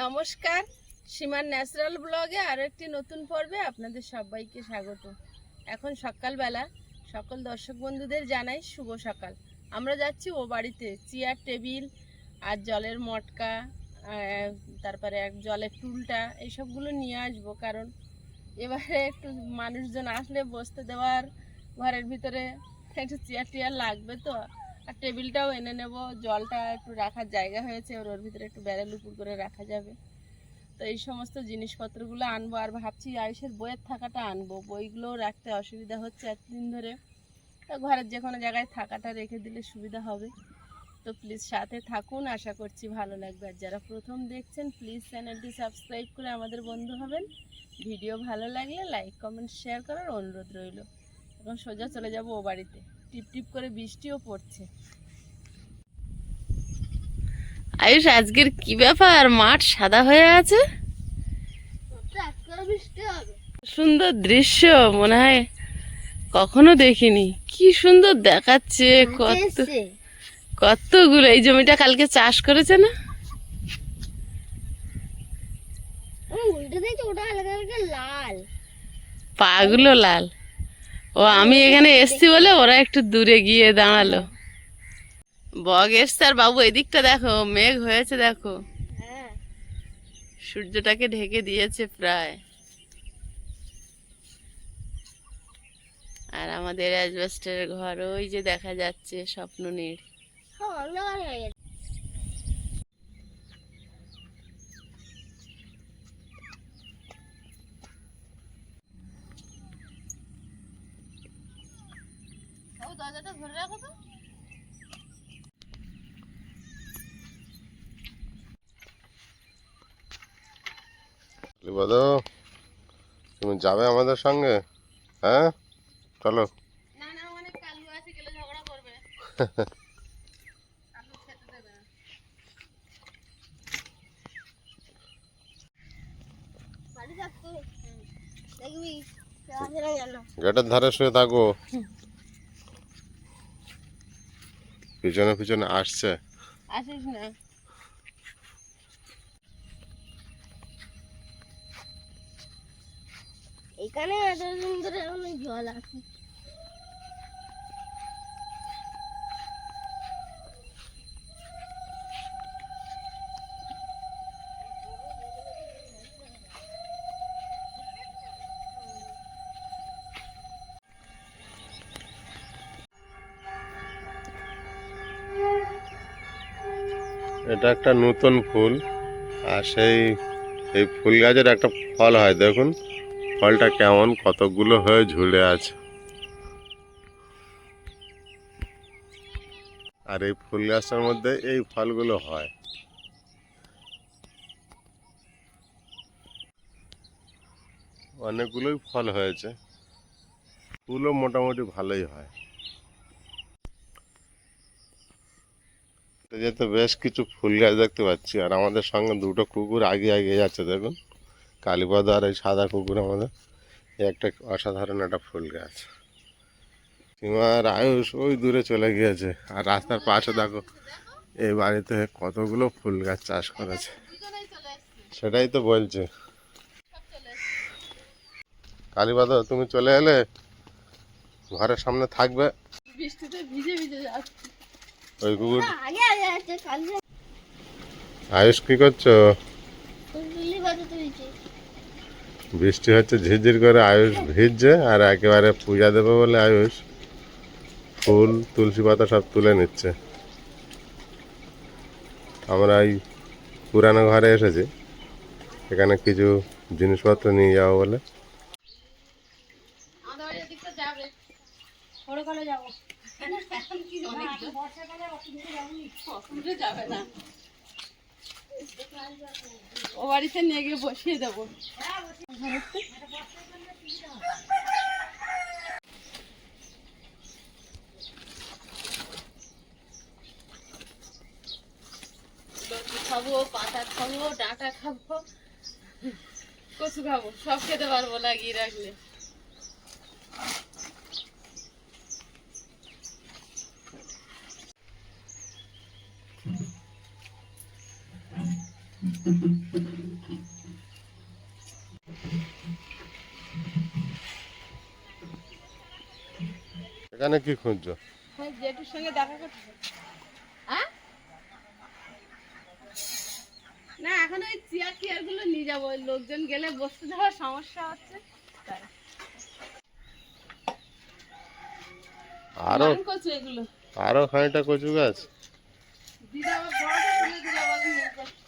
নমস্কার, সীমার ন্যাচারাল ব্লগে আরও একটি নতুন পর্বে আপনাদের সবাইকে স্বাগত। এখন সকালবেলা, সকল দর্শক বন্ধুদের জানাই শুভ সকাল। আমরা যাচ্ছি ও বাড়িতে চেয়ার টেবিল আর জলের মটকা, তারপরে এক জলের টুলটা এইসবগুলো নিয়ে আসবো, কারণ এবারে একটু মানুষজন আসলে বসতে দেওয়ার, ঘরের ভিতরে একটু চেয়ার টেয়ার লাগবে তো। আর টেবিলটাও এনে নেব, জলটা একটু রাখার জায়গা হয়েছে, ওর ভিতরে একটু ব্যারেল উপর করে রাখা যাবে। তো এই সমস্ত জিনিসপত্রগুলো আনবো। আর ভাবছি আয়ুষের বইয়ের থাকাটা আনবো, বইগুলোও রাখতে অসুবিধা হচ্ছে এতদিন ধরে। তো ঘরের যে কোনো জায়গায় থাকাটা রেখে দিলে সুবিধা হবে। তো প্লিজ সাথে থাকুন, আশা করছি ভালো লাগবে। আর যারা প্রথম দেখছেন প্লিজ চ্যানেলটি সাবস্ক্রাইব করে আমাদের বন্ধু হবেন। ভিডিও ভালো লাগলে লাইক কমেন্ট শেয়ার করার অনুরোধ রইল। এখন সোজা চলে যাব ও বাড়িতে। টিপ টিপ করে বৃষ্টিও পড়ছে। আয়ুষ, আজকের কি ব্যাপার, মাঠ সাদা হয়ে আছে? সুন্দর দৃশ্য, মনে হয় কখনো দেখিনি। কি সুন্দর দেখাচ্ছে, কতগুলো। এই জমিটা কালকে চাষ করেছে না? লাল, পাগুলো লাল। ও, আমি এখানে এসছি বলে ওরা একটু দূরে গিয়ে দাঁড়ালো। বগ এসছে। আর বাবু এদিকটা দেখো, মেঘ হয়েছে দেখো, সূর্যটাকে ঢেকে দিয়েছে প্রায়। আর আমাদের অ্যাজবেস্টের ঘর ওই যে দেখা যাচ্ছে, স্বপ্ন নীড়। দরজাটা ধরে রাখো তো। তুমি যাবে আমাদের সঙ্গে? হ্যাঁ, চলো। না না, মানে কালু আছে, গেলে ঝগড়া করবে। কালু খেতে দেবে না। বাড়ি যাচ্ছি, দেখবি গেটের ধারে শুয়ে থাকো, পিছনে পিছনে আসছে। আসিস না। এখানে এত সুন্দর অনেক জল আছে। এটা একটা নতুন ফুল, আর এই ফুল গাছের একটা ফল হয়, দেখুন ফলটা কেমন, কতগুলো হয়ে ঝুলে আছে। আর এই ফুল গাছটার মধ্যে এই ফলগুলো হয়। অনেকগুলোই ফল হয়েছে, ফুলও মোটামুটি ভালোই হয়। যেতে বেশ কিছু ফুল গাছ দেখতে পাচ্ছি, আর আমাদের সঙ্গে দুটো কুকুর আগে আগে যাচ্ছে, দেখুন কালীপদ আর এই সাদা কুকুর আমাদের। একটা অসাধারণ একটা ফুল গাছ। সীমার আয়ুষ ওই দূরে চলে গিয়েছে, আর রাস্তার পাশে দেখো এই বাড়িতে কতগুলো ফুল গাছ চাষ করেছে। সেটাই তো বলছে। কালীপদ, তুমি চলে এলে, ঘরের সামনে থাকবে। বৃষ্টিতে ভিজে ভিজে যাচ্ছে। ওই কুকুর। আয়ুষ কি করছো? বৃষ্টি হচ্ছে ঝিরঝির করে, আয়ুষ ভিজছে, আর একেবারে পূজা দেবে বলে আয়ুষ ফুল তুলসী পাতা সব তুলে নিচ্ছে। আমরা এই পুরানো ঘরে এসেছি, এখানে কিছু জিনিসপত্র নিয়ে যাবো বলে। ও বাড়িতে নিয়ে গিয়ে বসিয়ে দেবো। খাবো, পাতা খাবো, ডাঁটা খাবো, কচু খাবো, সব খেতে পারবো লাগিয়ে রাখলে। এখানে কি খুঁজছো? হ্যাঁ, জেঠুর সঙ্গে দেখা করতে। হ্যাঁ, না এখন ওই চেয়ার টিয়ার গুলো নিয়ে যাবো, ওই লোকজন গেলে বসতে দেওয়ার সমস্যা হচ্ছে তাই। আরো ধান কচু এগুলো আরো খানিকটা কচু গাছ। দিদা আবার বড়টা তুলে দিলে বলে নিয়ে যাচ্ছে।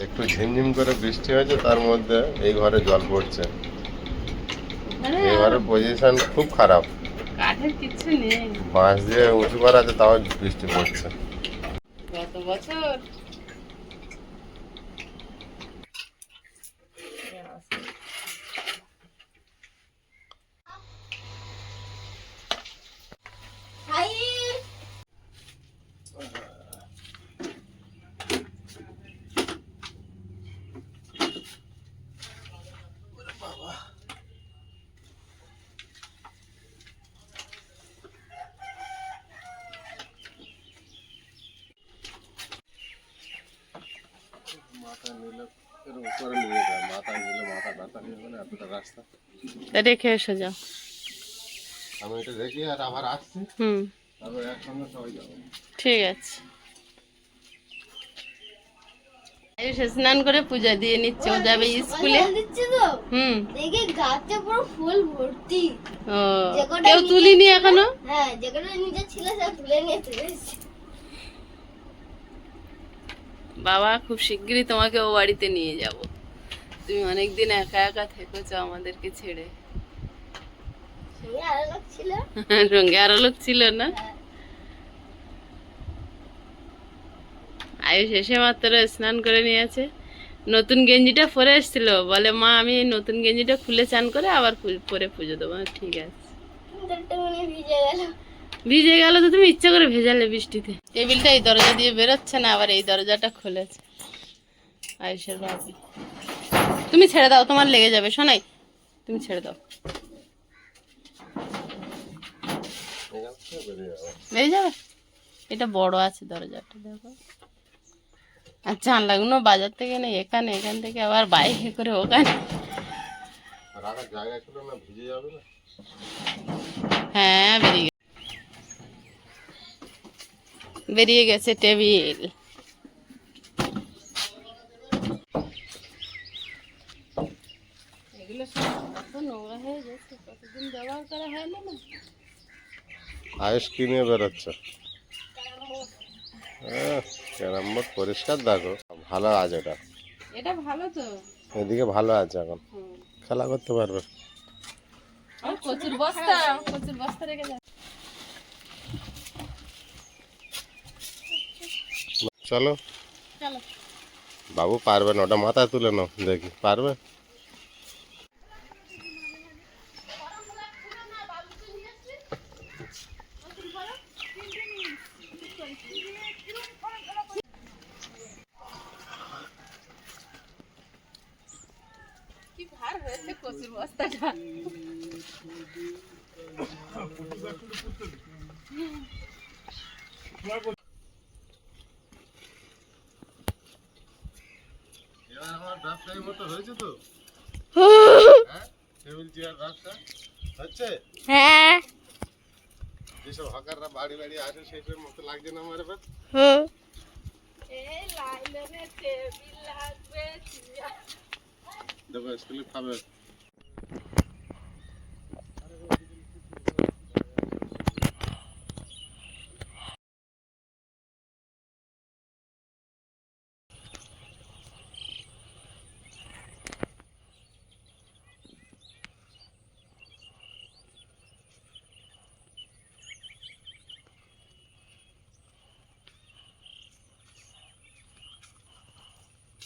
একটু ঝিমঝিম করে বৃষ্টি হয়েছে, তার মধ্যে এই ঘরে জল পড়ছে। এই ঘরের পজিশন খুব খারাপ, কাঠের কিচ্ছু নেই। বাঁশ দিয়ে উঁচু করা আছে, তাও বৃষ্টি পড়ছে। গত বছর মাথা নিলে এর উপরে নিয়ে যায়, মাথা নিলে মাথা ব্যথা নিয়ে যাবে না, এতটা রাস্তা। রেখে এসে যাও। আমি এটা দেখি আর আবার আসছি, তারপর একসঙ্গে সবাই যাবো। ঠিক আছে। আয়ুষ স্নান করে পূজা দিয়ে নিচ্ছে, ও যাবে স্কুলে। দেখি গাছে পুরো ফুল ভর্তি। ও, কেউ তুলিনি এখনো? হ্যাঁ, যেখানে নিজে ছিল সব তুলে নিয়ে চলে এসেছে। বাবা খুব শিগগিরই তোমাকে ও বাড়িতে নিয়ে যাব। তুমি অনেকদিন একা একা থেকেছো আমাদেরকে ছেড়ে। সঙ্গে আরো লোক ছিল। সঙ্গে আরো লোক ছিল না? আয়ুষ এসে মাত্র স্নান করে নিয়েছে, নতুন গেঞ্জিটা পরে এসেছিল, বলে মা আমি এই নতুন গেঞ্জিটা খুলে চান করে আবার পরে পুজো দেবো। ঠিক আছে। ভিজে গেল। ভিজে গেল তো তুমি ইচ্ছা করে ভেজালে বৃষ্টিতে। টেবিলটা এই দরজা দিয়ে বেরোচ্ছে না, আবার এই দরজাটা খুলেছে। আয়ুষের ভাবি, তুমি ছেড়ে দাও, তোমার লেগে যাবে। শোনাই, তুমি ছেড়ে দাও, বেরিয়ে যাবে। এটা বড় আছে দরজাটা, দেখো। আর জানলাগুলো বাজার থেকে নেই, এখানে, এখান থেকে আবার বাইকে করে ওখানে। রাখার জায়গা ছিল না, ভিজে যাবে না। হ্যাঁ, বেরিয়ে গেছে টেবিল। এগুলো সব কত নোংরা হয়ে গেছে, কতদিন ব্যবহার করা হয় না। আয়ুষ কি নিয়ে বেরোচ্ছে? ক্যারাম বোর্ড পরিষ্কার দেখো, ভালো আছে এটা। এটা ভালো তো, এদিকে ভালো আছে, এখন খেলা করতে পারবে। আর কচুর বস্তা, কচুর বস্তা রেখে যাও। চলো চলো। বাবু পারবে না, ওটা মাথায় তুলে নাও, দেখি পারবে। কি ভার হয়েছে কচুর বস্তাটা। আমার ব্যবসায়ী মতো হয়েছে তো, টেবিল চেয়ার ব্যবসা হচ্ছে। হ্যাঁ, যেসব হকাররা বাড়ি বাড়ি আসে সেইসব মতো লাগছে না আমার এবার। এই লাইনে টেবিল লাগবে, দেখো স্কুলে খাবে।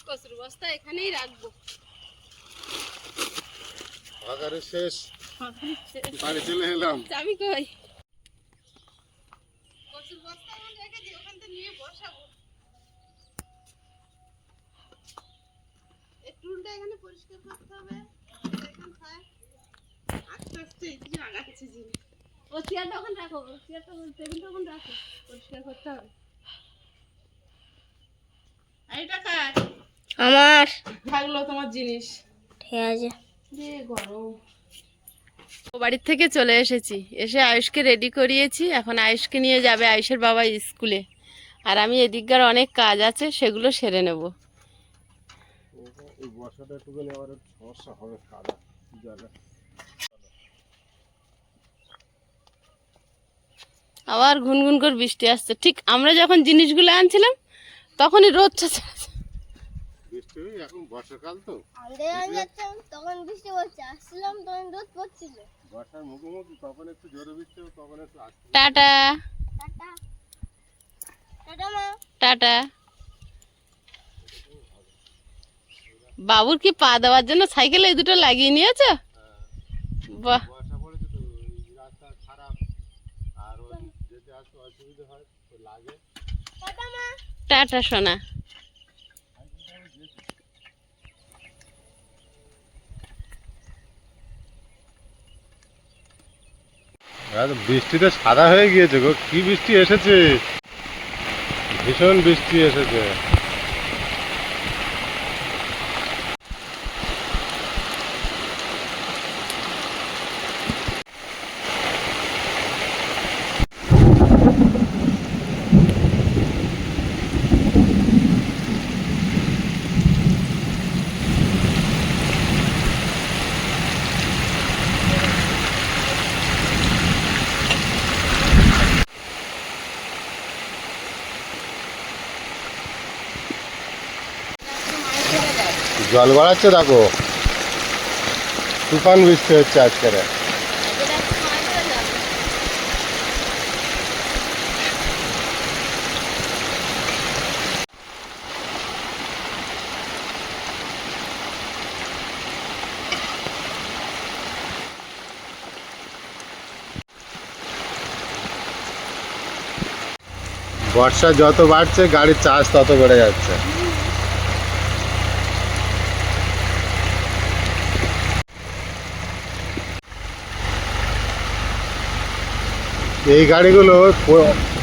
কচুর বস্তা এখানেই রাখবো। হকারের শেষ, বাড়ি চলে এলাম। চাবি কই? কচুর বস্তা এখন রেখেছি, ওখান থেকে নিয়ে বসাবো। এই টুলটা এখানে পরিষ্কার করতে হবে। এখান থেকে আস্তে আস্তে এই যে আগাচ্ছে জিনিস। ও চেয়ারটা ওখানে রাখো, চেয়ারটা টেবিলটা ওখানে রাখো, পরিষ্কার করতে হবে। এইটা কার? আমার থাকলো তোমার জিনিস। ঠিক আছে। যে গরম। ও বাড়ির থেকে চলে এসেছি, এসে আয়ুষকে রেডি করিয়েছি। এখন আয়ুষকে নিয়ে যাবে আয়ুষের বাবা স্কুলে, আর আমি এদিককার অনেক কাজ আছে সেগুলো সেরে নেব। এই বর্ষাটা একটুখানি আবার সমস্যা হবে, কাদা জলে। আবার ঘুনঘুন করে বৃষ্টি আসছে। ঠিক আমরা যখন জিনিসগুলো আনছিলাম তখনই রোদ চাচ্ছে। বৃষ্টি এখন বর্ষাকাল তো, আমাদের আমি যাচ্ছিলাম তখন বৃষ্টি পড়ছে, আসছিলাম তখন রোদ পড়ছিল। বর্ষার মুখোমুখি কখন একটু জোরে বৃষ্টি হবে, কখন একটু আসছে। টাটা টাটা টাটা মা। টাটা। বাবুর কি পা দেওয়ার জন্য সাইকেলে এই দুটো লাগিয়ে নিয়েছো? বাহ, বর্ষা পড়েছে তো, এই রাস্তা খারাপ, আর ওই যেতে আসতে অসুবিধা হয় তো লাগে। টাটা মা। টাটা সোনা। বৃষ্টিতে সাদা হয়ে গিয়েছে গো, কি বৃষ্টি এসেছে, ভীষণ বৃষ্টি এসেছে। জল বাড়াচ্ছে দেখো, তুফান বৃষ্টি হচ্ছে আজকের। বর্ষা যত বাড়ছে গাড়ির চার্জ তত বেড়ে যাচ্ছে। এই গাড়িগুলো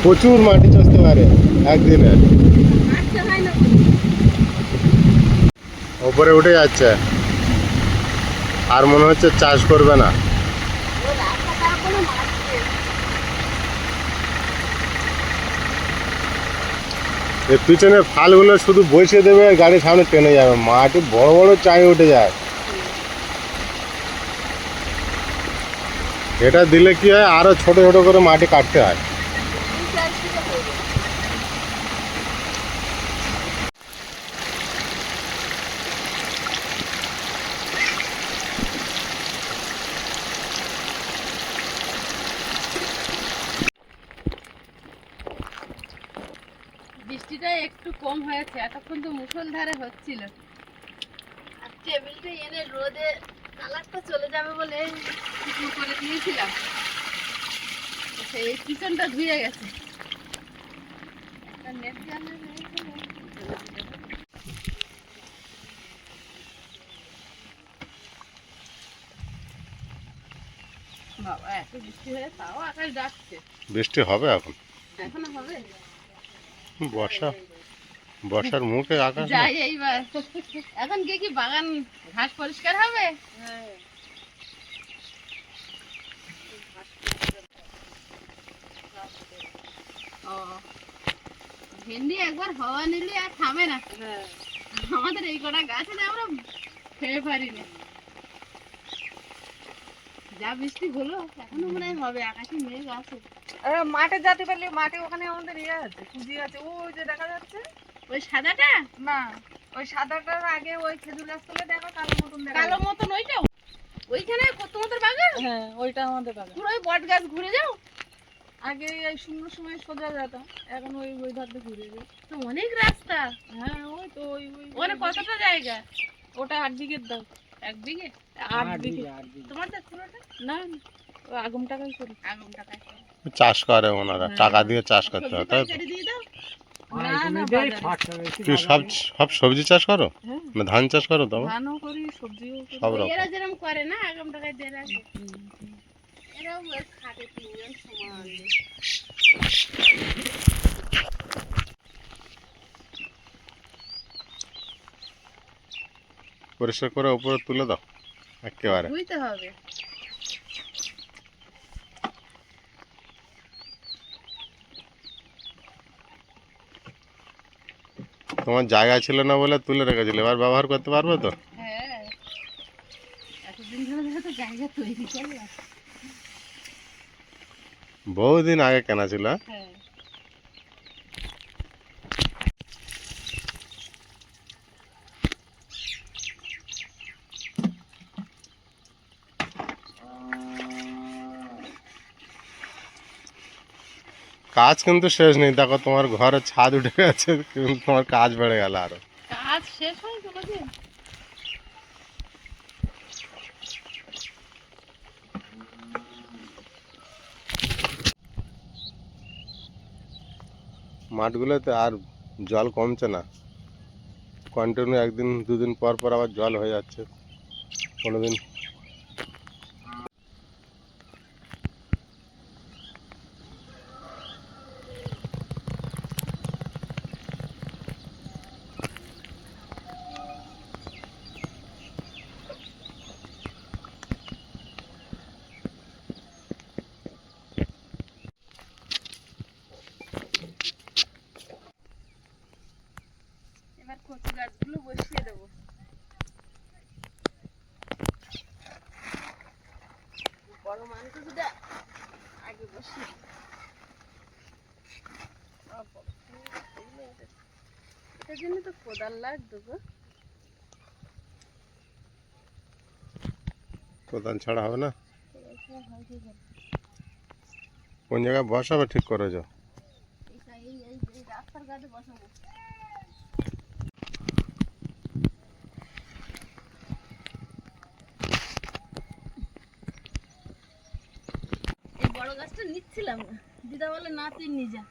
প্রচুর মাটি চষতে পারে একদিনে, ওপরে উঠে যাচ্ছে, আর মনে হচ্ছে চাষ করবে না। এই পিছনে ফালগুলো শুধু বসিয়ে দেবে, গাড়ির সামনে টেনে যাবে, মাটি বড় বড় চাই উঠে যায়। এটা দিলে কি হয়, আরো ছোট ছোট করে মাটি কাটতে হয়। বৃষ্টিটা একটু কম হয়েছে, এতক্ষণ তো মুষলধারে হচ্ছিল। আর টেবিলটা এনে রোদে কালারটা চলে যাবে বলে শুকনো করে দিয়েছিলাম, সেই কিচেনটা ধুয়ে গেছে। একটা নেট জালে বাবা, এত বৃষ্টি হয়ে তাও আকাশ ডাকছে। বৃষ্টি হবে এখন, এখনো হবে। বর্ষার মুখে আকাশ না। যাই এইবার, এখন গিয়ে কি বাগান ঘাস পরিষ্কার হবে? ও, ভেন্ডি একবার হাওয়া নিলে আর থামে না। আমাদের এই কটা গাছ আছে, আমরা খেয়ে পারিনি। যা বৃষ্টি হলো, এখনো মনে হয় হবে, আকাশে মেঘ আছে। মাঠে যেতে পারলে, মাঠে ওখানে আমাদের ইয়ে আছে, কুঁজি আছে, ওই যে দেখা যাচ্ছে। ওই সাদাটা না, ওই সাদাটার আগে ওই খেজুর গাছগুলো দেখো, কালো মতন দেখা কালো যাচ্ছে। মতন ওইটা, ওইখানে তোমাদের বাগান? হ্যাঁ, ওইটা আমাদের বাগান। পুরো ওই বট গাছ ঘুরে যাও। আগে এই শূন্য সময় সোজা যেতাম, এখন ওই ওই ধার দিয়ে ঘুরে যাই। তো অনেক রাস্তা। হ্যাঁ, ওই তো ওই ওই ওখানে কতটা জায়গা? ওটা 8 বিঘের দাম। 1 বিঘে? 8 বিঘে। তোমাদের পুরোটা? না না, ওই আগম টাকাই করি। আগুন টাকায় করে। চাষ করে ওনারা, টাকা দিয়ে চাষ করতে সবজি হয়, তাই তো? পাইকারি দিয়ে দাও? না না, বাজারে। কি সব সবজি চাষ করো, হ্যাঁ, না ধান চাষ করো? তবে ধানও করি, সবজিও করি। সব ওই রকম। এরা যেরকম করে না, আগুন টাকায় দিয়ে রাখে। এরাও খাটে তিনজন সমান। পরিষ্কার করে উপরে তুলে দাও একেবারে। বুঝতে হবে। তোমার জায়গা ছিল না বলে তুলে রেখেছিল, এবার ব্যবহার করতে পারবে তো? হ্যাঁ, এতদিন ধরে তো জায়গা তৈরি করলাম। বহুদিন আগে কেনা ছিল। হ্যাঁ, কাজ কিন্তু শেষ নেই, দেখো তোমার ঘরের ছাদ উঠে গেছে কিন্তু তোমার কাজ বেড়ে গেল আরো। কাজ শেষ হয় কোনোদিন? মাঠগুলোতে আর জল কমছে না, কন্টিনিউ একদিন দুদিন পর পর আবার জল হয়ে যাচ্ছে কোনোদিন। এবার কচু গাছগুলো বসিয়ে দেবো। বড় মানকচুটা আগে বসিয়ে এটার জন্য তো কোদাল লাগতো গো। কোদাল ছাড়া হবে না। কোদাল ছাড়া হয় কি করে? কোন জায়গায় বসাবে ঠিক করে যাও। এই রাস্তার কাছে বসাবো। এই বড় গাছটা নিচ্ছিলাম না, দিদা বলে না তুই নিয়ে যা,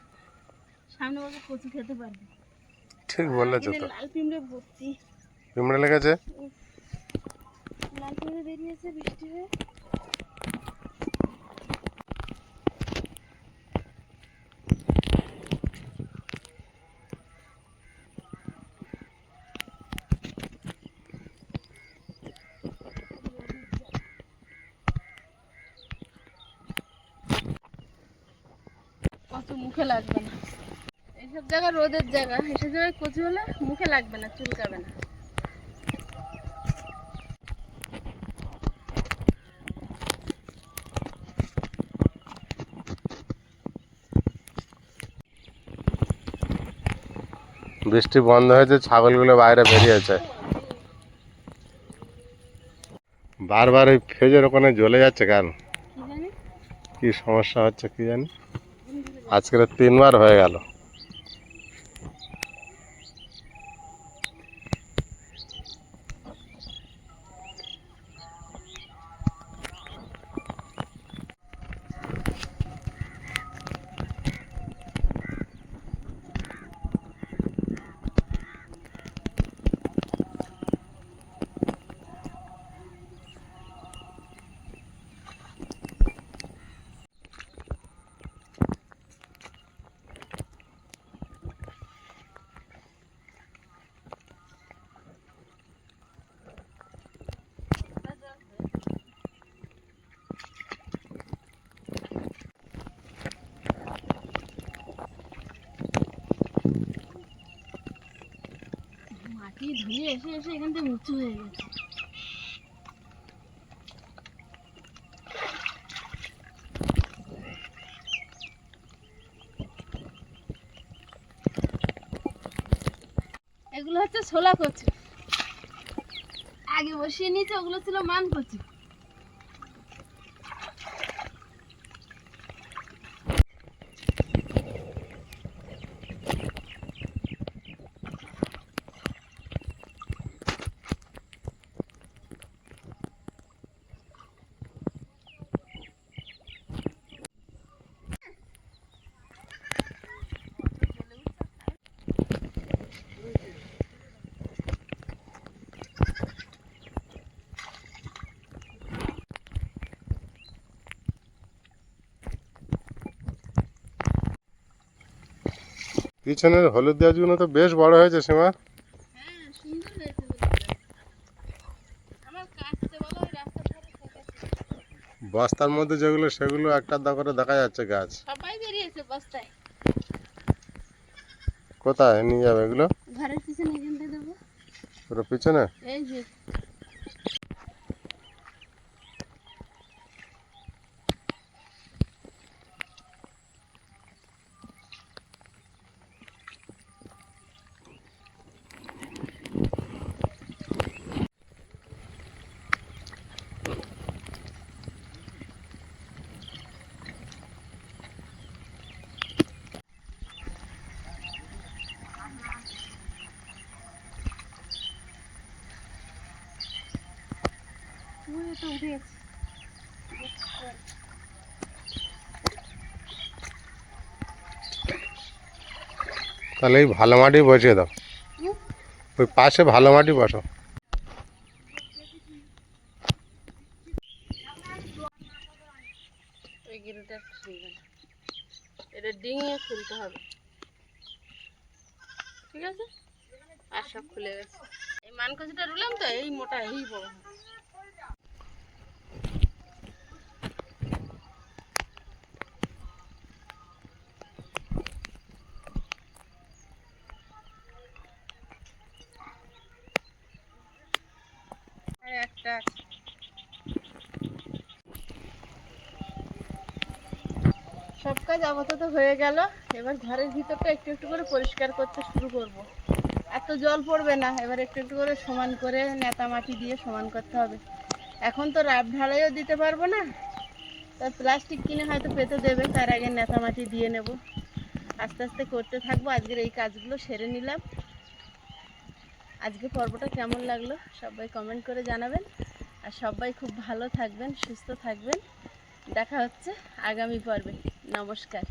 সামনে বছর কচু খেতে পারবি। ঠিক বলেছো তো। লাল পিঁমড়ে ভর্তি। পিঁমড়ে লেগেছে। লাল পিঁমড়ে বেরিয়েছে বৃষ্টি হয়ে। কচু মুখে লাগবে না, এইসব জায়গা রোদের জায়গা, এসব জায়গায় কচু হলে মুখে লাগবে না, চুলকাবে না। বৃষ্টি বন্ধ হয়েছে, ছাগলগুলো বাইরে বেরিয়েছে। বারবার এই ফেজের ওখানে জ্বলে যাচ্ছে কেন, কি জানি কি সমস্যা হচ্ছে কি জানি। আজকের 3বার হয়ে গেল। মাটি ধুয়ে এসে এসে এখান থেকে উঁচু হয়ে গেছে। এগুলো হচ্ছে ছোলা কচু, আগে বসিয়ে নিয়েছে, ওগুলো ছিল মান কচু। পিছনের হলুদ গাছগুলো তো বেশ বড় হয়েছে সীমা। হ্যাঁ সুন্দর হয়েছে বলতে। আমার কাটতে বলো ওই রাস্তার ধারে থেকে। বস্তার মধ্যে যেগুলো সেগুলো একটা আধটা করে দেখা যাচ্ছে গাছ। সবাই বেরিয়েছে বস্তায়। কোথায় নিয়ে যাবে এগুলো? ঘরের পিছনে এখানটা দেবো। পুরো পিছনে? এই যে ওই তো উঠে গেছে। তাহলে এই ভালো মাটি বসিয়ে দাও, ওই পাশে ভালো মাটি বসো। ওই গিলটা খুলবে না, এটা ডিঙিয়ে খুলতে হবে। ঠিক আছে, আর সব খুলে গেছে। এই মানকচিটা রুলাম তো, এই মোটা এই বড়। আর একটা আছে। সব কাজ আপাতত হয়ে গেল, এবার ঘরের ভিতরটা একটু একটু করে পরিষ্কার করতে শুরু করব। এত জল পড়বে না, এবার একটু একটু করে সমান করে নেতা মাটি দিয়ে সমান করতে হবে। এখন তো রাব ঢালাইও দিতে পারবো না, তার প্লাস্টিক কিনে হয়তো পেতে দেবে, তার আগে নেতা মাটি দিয়ে নেব। আস্তে আস্তে করতে থাকবো। আজকের এই কাজগুলো সেরে নিলাম। আজকে পর্বটা কেমন লাগলো সবাই কমেন্ট করে জানাবেন। আর সবাই খুব ভালো থাকবেন, সুস্থ থাকবেন। দেখা হচ্ছে আগামী পর্বে। নমস্কার।